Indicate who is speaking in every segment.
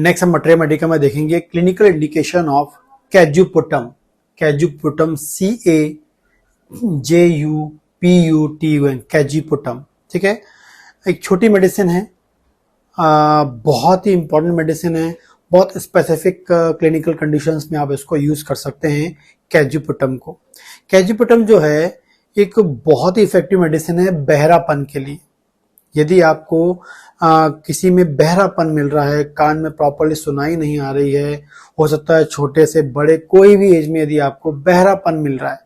Speaker 1: Next हम materia Medica में देखेंगे क्लिनिकल इंडिकेशन ऑफ कैजुपुटम। कैजुपुटम CAJUPUTUM कैजुपुटम। ठीक है, एक छोटी मेडिसिन है, बहुत ही इंपॉर्टेंट मेडिसिन है। बहुत स्पेसिफिक क्लिनिकल कंडीशंस में आप इसको यूज कर सकते हैं कैजुपुटम को। कैजुपुटम जो है एक बहुत ही इफेक्टिव मेडिसिन है बहरापन के लिए। यदि आपको किसी में बहरापन मिल रहा है, कान में प्रॉपर्ली सुनाई नहीं आ रही है, हो सकता है छोटे से बड़े कोई भी एज में यदि आपको बहरापन मिल रहा है,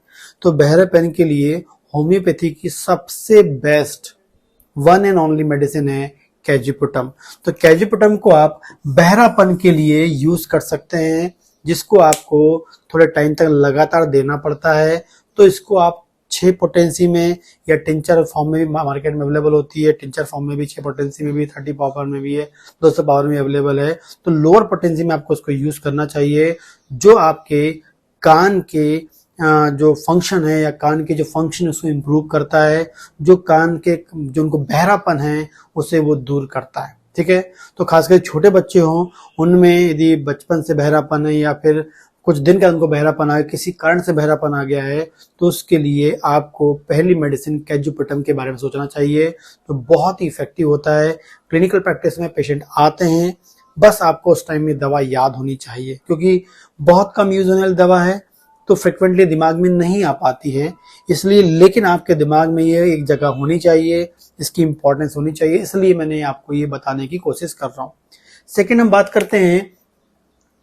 Speaker 1: तो बहरापन के लिए होम्योपैथी की सबसे best one and only medicine है कैजुपुटम। तो कैजुपुटम को आप बहरापन के लिए यूज कर सकते हैं, जिसको आपको थोड़े टाइम तक लगातार देना पड़ता है। तो इसको आप 6 पोटेंसी में या टिंचर फॉर्म में भी मार्केट में अवेलेबल होती है। टिंचर फॉर्म में भी 6 पोटेंसी में भी, 30 पावर में भी है, 200 पावर में अवेलेबल है। तो लोअर पोटेंसी में आपको इसको यूज करना चाहिए, जो आपके कान के जो फंक्शन है या कान के जो फंक्शन उसको इम्प्रूव करता है, जो कान के जो उनको बहरापन है उसे वो दूर करता है। ठीक है, तो खासकर छोटे बच्चे हों, उनमें यदि बचपन से बहरापन है या फिर कुछ दिन का उनको बहरापन आ गया, किसी कारण से बहरापन आ गया है, तो उसके लिए आपको पहली मेडिसिन कैजुपुटम के बारे में सोचना चाहिए। तो बहुत ही इफेक्टिव होता है। क्लिनिकल प्रैक्टिस में पेशेंट आते हैं, बस आपको उस टाइम में दवा याद होनी चाहिए, क्योंकि बहुत कम यूज होने वाली दवा है, तो फ्रिक्वेंटली दिमाग में नहीं आ पाती है। इसलिए लेकिन आपके दिमाग में ये एक जगह होनी चाहिए, इसकी इंपॉर्टेंस होनी चाहिए, इसलिए मैंने आपको ये बताने की कोशिश कर रहा हूँ। सेकेंड हम बात करते हैं,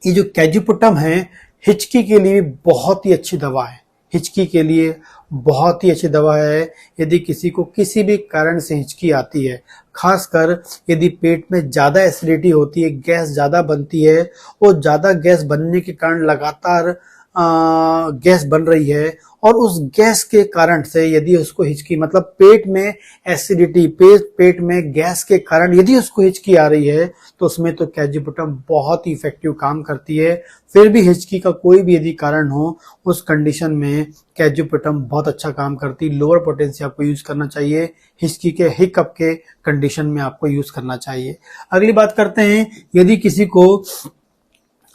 Speaker 1: ये जो कैजुपुटम है हिचकी के लिए बहुत ही अच्छी दवा है। हिचकी के लिए बहुत ही अच्छी दवा है। यदि किसी को किसी भी कारण से हिचकी आती है, खासकर यदि पेट में ज्यादा एसिडिटी होती है, गैस ज्यादा बनती है, और ज्यादा गैस बनने के कारण लगातार गैस बन रही है, और उस गैस के कारण से यदि उसको हिचकी, मतलब पेट में एसिडिटी, पेट में गैस के कारण यदि उसको हिचकी आ रही है, तो उसमें तो कैजुपुटम बहुत ही इफेक्टिव काम करती है। फिर भी हिचकी का कोई भी यदि कारण हो, उस कंडीशन में कैजुपुटम बहुत अच्छा काम करती है। लोअर पोटेंसी आपको यूज करना चाहिए, हिचकी के हिकअप के कंडीशन में आपको यूज करना चाहिए। अगली बात करते हैं, यदि किसी को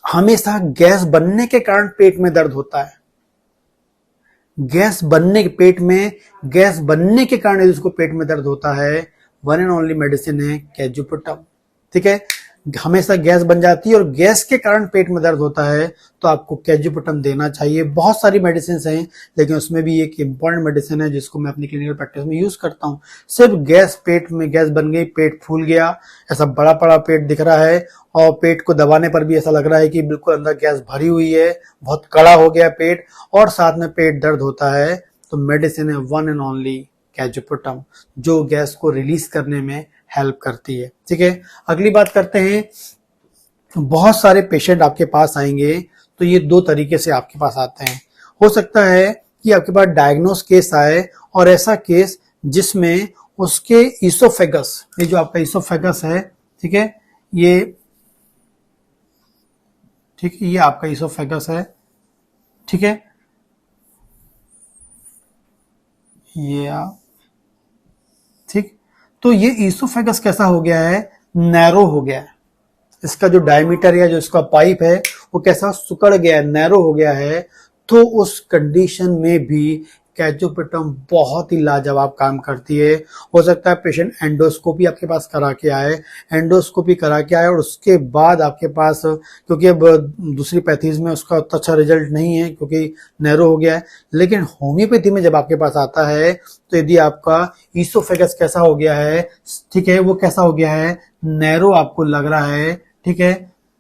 Speaker 1: हमेशा गैस बनने के कारण पेट में दर्द होता है, पेट में गैस बनने के कारण यदि उसको पेट में दर्द होता है, वन एंड ओनली मेडिसिन है कैजुपुटम। ठीक है, हमेशा गैस बन जाती है और गैस के कारण पेट में दर्द होता है, तो आपको कैजुपुटम देना चाहिए। बहुत सारी मेडिसिन हैं, लेकिन उसमें भी एक इंपॉर्टेंट मेडिसिन है जिसको मैं अपनी क्लिनिकल प्रैक्टिस में यूज करता हूँ। सिर्फ गैस, पेट में गैस बन गई, पेट फूल गया, ऐसा बड़ा बड़ा पेट दिख रहा है, और पेट को दबाने पर भी ऐसा लग रहा है कि बिल्कुल अंदर गैस भरी हुई है, बहुत कड़ा हो गया पेट, और साथ में पेट दर्द होता है, तो मेडिसिन है वन एंड ओनली कैजुपुटम, जो गैस को रिलीज करने में हेल्प करती है। ठीक है, अगली बात करते हैं, बहुत सारे पेशेंट आपके पास आएंगे, तो ये 2 तरीके से आपके पास आते हैं। हो सकता है कि आपके पास डायग्नोस केस आए, और ऐसा केस जिसमें उसके ईसोफेगस, ये जो आपका ईसोफेगस है, ठीक है, ये आपका ईसोफेगस है। ठीक है, ये आप, ठीक, तो ये ईसोफेगस कैसा हो गया है, नैरो हो गया है। इसका जो डायमीटर या जो इसका पाइप है वो कैसा सिकुड़ गया है, नैरो हो गया है। तो उस कंडीशन में भी कैजुपुटम बहुत ही लाजवाब काम करती है। हो सकता है पेशेंट एंडोस्कोपी आपके पास करा के आए, और उसके बाद आपके पास, क्योंकि अब दूसरी पैथीज में उसका उतना अच्छा रिजल्ट नहीं है क्योंकि नैरो हो गया है, लेकिन होम्योपैथी में जब आपके पास आता है, तो यदि आपका ईसोफेगस कैसा हो गया है, ठीक है, वो कैसा हो गया है, नैरो आपको लग रहा है, ठीक है,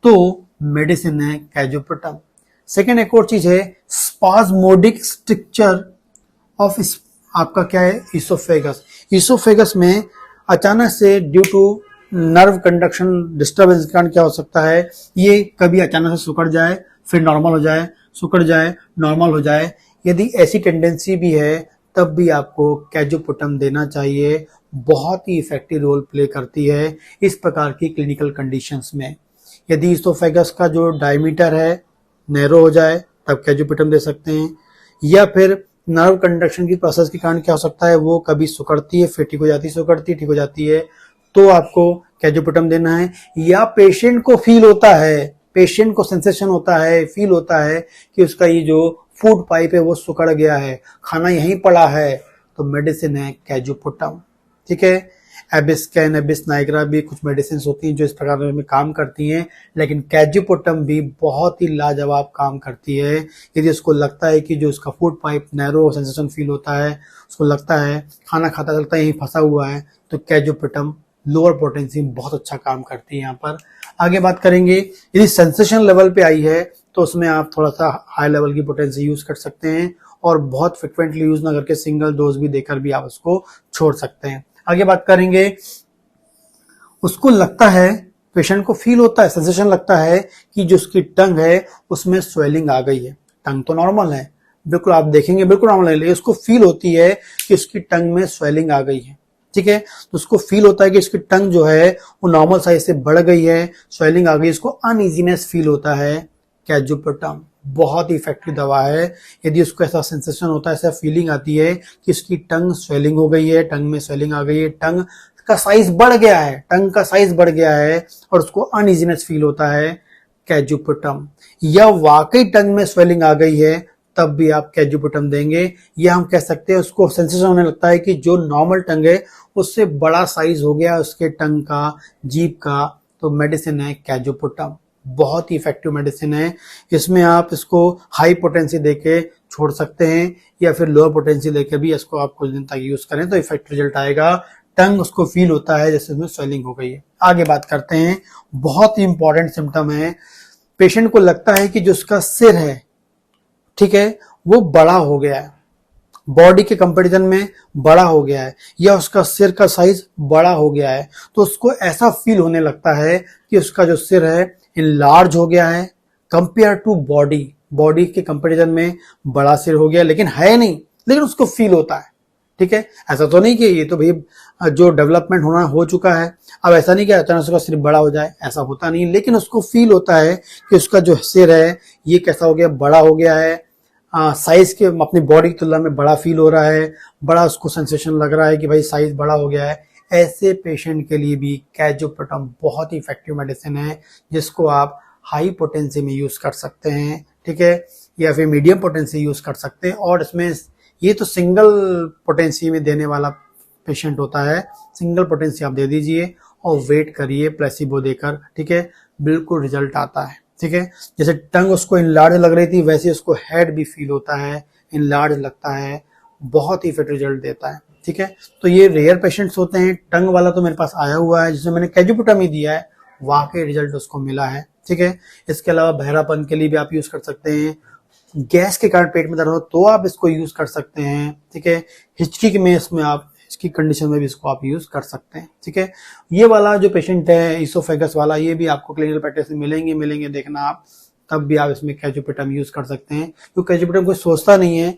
Speaker 1: तो मेडिसिन है कैजुपुटम। सेकेंड एक और चीज है, स्पाज्मोडिक स्ट्रक्चर ऑफ आपका क्या है, ईसोफेगस में अचानक से due to nerve conduction disturbance के कारण क्या हो सकता है, ये कभी अचानक से सिकुड़ जाए, फिर नॉर्मल हो जाए, सिकुड़ जाए, नॉर्मल हो जाए। यदि ऐसी टेंडेंसी भी है, तब भी आपको कैजुपुटम देना चाहिए। बहुत ही इफेक्टिव रोल प्ले करती है इस प्रकार की क्लिनिकल कंडीशंस में। यदि ईसोफेगस का जो डायमीटर है नैरो हो जाए, तब कैजुपुटम दे सकते हैं, या फिर नर्व कंडक्शन की प्रोसेस के कारण क्या हो सकता है, वो कभी सिकुड़ती है, फिर ठीक हो जाती है, सिकुड़ती, ठीक हो जाती है, तो आपको कैजुपटम देना है। या पेशेंट को फील होता है, पेशेंट को सेंसेशन होता है, फील होता है कि उसका ये जो फूड पाइप है वो सिकुड़ गया है, खाना यहीं पड़ा है, तो मेडिसिन है कैजुपटम। ठीक है, एबिस्कैन, एबिस नाइग्रा भी कुछ मेडिसिन होती हैं जो इस प्रकार में काम करती हैं, लेकिन कैजुपटम भी बहुत ही लाजवाब काम करती है। यदि उसको लगता है कि जो उसका food pipe narrow sensation feel होता है, उसको लगता है खाना खाता चलता है यहीं फंसा हुआ है, तो कैजुपटम लोअर पोटेंसी में बहुत अच्छा काम करती है। यहाँ पर आगे बात करेंगे, यदि सेंसेशन लेवल पे आई है तो उसमें आप थोड़ा सा हाई लेवल की पोटेंसी यूज कर सकते हैं, और बहुत फ्रिक्वेंटली यूज ना करके सिंगल डोज भी देकर भी आप उसको छोड़ सकते हैं। आगे बात करेंगे, उसको लगता है, पेशेंट को फील होता है, सेंसेशन लगता है कि जो उसकी टंग है उसमें स्वेलिंग आ गई है। टंग तो नॉर्मल है, बिल्कुल आप देखेंगे बिल्कुल नॉर्मल है, लेकिन उसको फील होती है कि उसकी टंग में स्वेलिंग आ गई है। ठीक है, तो उसको फील होता है कि इसकी टंग जो है वो नॉर्मल साइज से बढ़ गई है, स्वेलिंग आ गई, इसको अनइजीनेस फील होता है। कैजुपटम बहुत ही इफेक्टिव दवा है। यदि उसको ऐसा सेंसेशन होता है, ऐसा फीलिंग आती है कि इसकी टंग स्वेलिंग हो गई है, टंग में स्वेलिंग आ गई है, टंग का साइज बढ़ गया है, टंग का साइज बढ़ गया है और उसको अनइजीनेस फील होता है, कैजुपटम। या वाकई टंग में स्वेलिंग आ गई है, तब भी आप कैजुपटम देंगे। या हम कह सकते हैं उसको सेंसेशन होने लगता है कि जो नॉर्मल टंग है उससे बड़ा साइज हो गया उसके टंग का, जीभ का, तो मेडिसिन है कैजुपटम। बहुत ही इफेक्टिव मेडिसिन है। इसमें आप इसको हाई पोटेंसी देके छोड़ सकते हैं या फिर लोअर पोटेंसी देके भी इसको आप कुछ दिन तक यूज करें तो इफेक्टिव रिजल्ट आएगा। टंग उसको फील होता है जैसे उसमें स्वेलिंग हो गई है। आगे बात करते हैं, बहुत ही इंपॉर्टेंट सिम्टम है, पेशेंट को लगता है कि जो उसका सिर है, ठीक है, वो बड़ा हो गया है, बॉडी के कंपैरिजन में बड़ा हो गया है, या उसका सिर का साइज बड़ा हो गया है, तो उसको ऐसा फील होने लगता है कि उसका जो सिर है इनलार्ज हो गया है कंपेयर टू बॉडी, बॉडी के कंपैरिजन में बड़ा सिर हो गया, लेकिन है नहीं, लेकिन उसको फील होता है। ठीक है, ऐसा तो नहीं कि ये तो भाई जो डेवलपमेंट होना हो चुका है, अब ऐसा नहीं कि अचानक उसका सिर बड़ा हो जाए, ऐसा होता नहीं, लेकिन उसको फील होता है कि उसका जो सिर है ये कैसा हो गया, बड़ा हो गया है, साइज के अपनी बॉडी की तुलना में बड़ा फील हो रहा है, बड़ा उसको सेंसेशन लग रहा है कि भाई साइज बड़ा हो गया है। ऐसे पेशेंट के लिए भी कैजुपटम बहुत ही इफेक्टिव मेडिसिन है, जिसको आप हाई पोटेंसी में यूज कर सकते हैं। ठीक है, या फिर मीडियम पोटेंसी यूज कर सकते हैं। और इसमें ये तो सिंगल पोटेंसी में देने वाला पेशेंट होता है, सिंगल पोटेंसी आप दे दीजिए और वेट करिए प्लेसिबो देकर। ठीक है, बिल्कुल रिजल्ट आता है। ठीक है, जैसे टंग उसको इनलार्ज लग रही थी वैसे उसको हेड भी फील होता है, इनलार्ज लगता है, बहुत ही फिट रिजल्ट देता है। ठीक है, तो ये रेयर पेशेंट्स होते हैं। टंग वाला तो मेरे पास आया हुआ है जिसमें मैंने कैजुपटम ही दिया है, वाकई रिजल्ट उसको मिला है। ठीक है, इसके अलावा बहरापन के लिए भी आप यूज कर सकते हैं, गैस के कारण पेट में दर्द हो तो आप इसको यूज कर सकते हैं। ठीक है, हिचकी में इसमें आप इसकी कंडीशन में भी इसको आप यूज कर सकते हैं। ठीक है, ये वाला जो पेशेंट है इसोफेगस वाला, ये भी आपको क्लिनिकल प्रैक्टिस में मिलेंगे देखना आप, तब भी आप इसमें कैजुपटम यूज कर सकते हैं। क्योंकि कैजुपटम कोई सोचता नहीं है,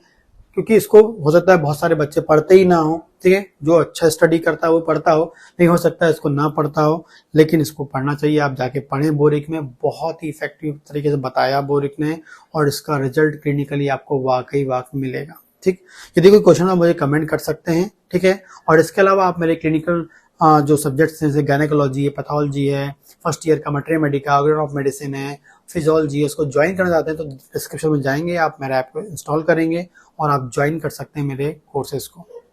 Speaker 1: क्योंकि इसको हो सकता है बहुत सारे बच्चे पढ़ते ही ना हो। ठीक है, जो अच्छा स्टडी करता है वो पढ़ता हो, नहीं हो सकता है इसको ना पढ़ता हो, लेकिन इसको पढ़ना चाहिए। आप जाके पढ़ें, बोरिक में बहुत ही इफेक्टिव तरीके से बताया बोरिक ने, और इसका रिजल्ट क्लिनिकली आपको वाकई मिलेगा। ठीक, यदि कोई क्वेश्चन आप मुझे कमेंट कर सकते हैं। ठीक है, और इसके अलावा आप मेरे क्लिनिकल जो सब्जेक्ट्स हैं जैसे गायनेकोलॉजी है, पैथोलॉजी है, फर्स्ट ईयर का maternity Medica, organ of medicine है, फिजियोलॉजी है, उसको ज्वाइन करना चाहते हैं तो डिस्क्रिप्शन में जाएंगे, आप मेरा ऐप को इंस्टॉल करेंगे और आप ज्वाइन कर सकते हैं मेरे कोर्सेज को।